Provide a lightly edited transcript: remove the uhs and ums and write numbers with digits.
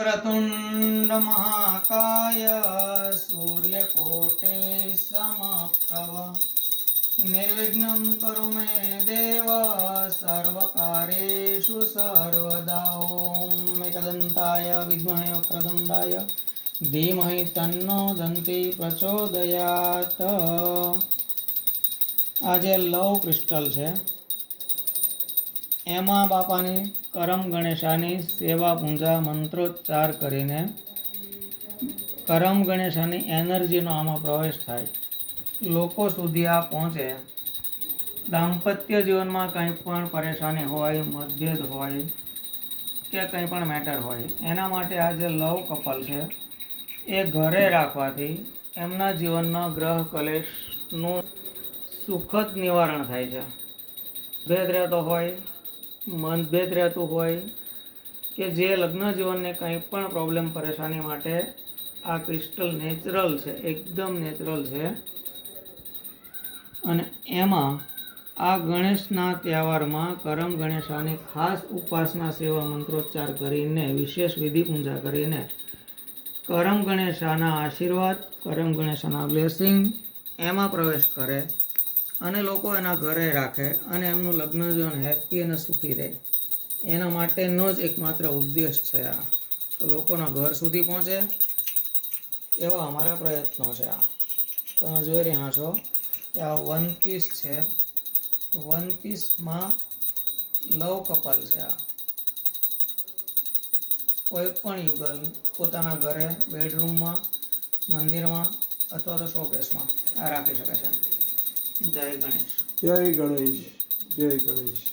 वक्रतुंड महाकाय सूर्यकोटि समप्रभ निर्विघ्नं कुरु मे देव सर्वकार्येषु सर्वदा। ओम एकदंताय विद्महे वक्रतुंडाय धीमहि तन्नो दन्ति प्रचोदयात्। આજે લવ ક્રિસ્ટલ છે, એમાં બાપાની કરમ ગણેશાની સેવા પૂજા મંત્રોચ્ચાર કરીને કરમ ગણેશાની એનર્જીનો આમાં પ્રવેશ થાય, લોકો સુધી આ પહોંચે. દાંપત્ય જીવનમાં કંઈ પણ પરેશાની હોય, મતભેદ હોય કે કંઈ પણ મેટર હોય, એના માટે આ જે લવ કપલ છે એ ઘરે રાખવાથી એમના જીવનના ગ્રહ કલેશનું સુખદ નિવારણ થાય છે. ભેદ રહેતો હોય, મતભેદ રહેતું હોય કે જે લગ્ન જીવનને કંઈ પણ પ્રોબ્લેમ પરેશાની માટે આ ક્રિસ્ટલ નેચરલ છે, એકદમ નેચરલ છે. અને એમાં આ ગણેશના તહેવારમાં કરમ ગણેશાની ખાસ ઉપાસના સેવા મંત્રોચ્ચાર કરીને વિશેષ વિધિ પૂજા કરીને કરમ ગણેશાના આશીર્વાદ, કરમ ગણેશાના બ્લેસિંગ એમાં પ્રવેશ કરે અને લોકો એના ઘરે રાખે અને એમનું લગ્ન જીવન હેપી અને સુખી રહે. એના માટેનો જ એકમાત્ર ઉદ્દેશ છે આ. તો લોકોના ઘર સુધી પહોંચે એવા અમારા પ્રયત્નો છે. આ તમે જોઈ રહ્યા છો કે આ વન પીસ છે, વન પીસમાં લવ કપલ છે. આ કોઈ પણ યુગલ પોતાના ઘરે, બેડરૂમમાં, મંદિરમાં અથવા તો શોકેસમાં આ રાખી શકે છે. જય ગણેશ. જય ગણેશ. જય ગણેશ.